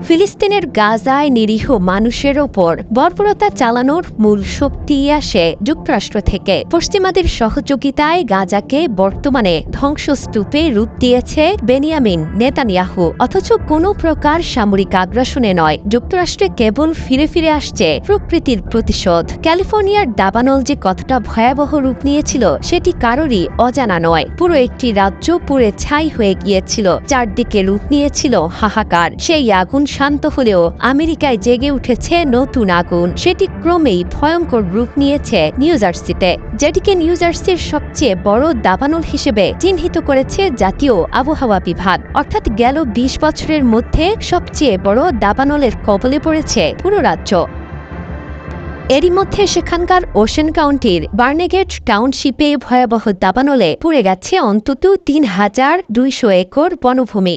ফিলিস্তিনের গাজায় নিরীহ মানুষের ওপর বর্বরতা চালানোর মূল শক্তি আসে যুক্তরাষ্ট্র থেকে। পশ্চিমাদের সহযোগিতায় গাজাকে বর্তমানে ধ্বংসস্তূপে রূপ দিয়েছে বেনিয়ামিন নেতানিয়াহু। অথচ কোনো প্রকার সামরিক আগ্রাসনে নয়, যুক্তরাষ্ট্রে কেবল ফিরে ফিরে আসছে প্রকৃতির প্রতিশোধ। ক্যালিফোর্নিয়ার দাবানল যে কতটা ভয়াবহ রূপ নিয়েছিল সেটি কারোরই অজানা নয়। পুরো একটি রাজ্য পুড়ে ছাই হয়ে গিয়েছিল, চারদিকে রূপ নিয়েছিল হাহাকার। সেই আগুন শান্ত হলেও আমেরিকায় জেগে উঠেছে নতুন আগুন। সেটি ক্রমেই ভয়ঙ্কর রূপ নিয়েছে নিউ জার্সিতে, যেটিকে নিউ জার্সির সবচেয়ে বড় দাবানল হিসেবে চিহ্নিত করেছে জাতীয় আবহাওয়া বিভাগ। অর্থাৎ গেল ২০ বছরের মধ্যে সবচেয়ে বড় দাবানলের কবলে পড়েছে পুরো রাজ্য। এরই মধ্যে সেখানকার ওশেন কাউন্টির বার্নেগেট টাউনশিপে ভয়াবহ দাবানলে পুড়ে গেছে অন্তত ৩,২০০ একর বনভূমি।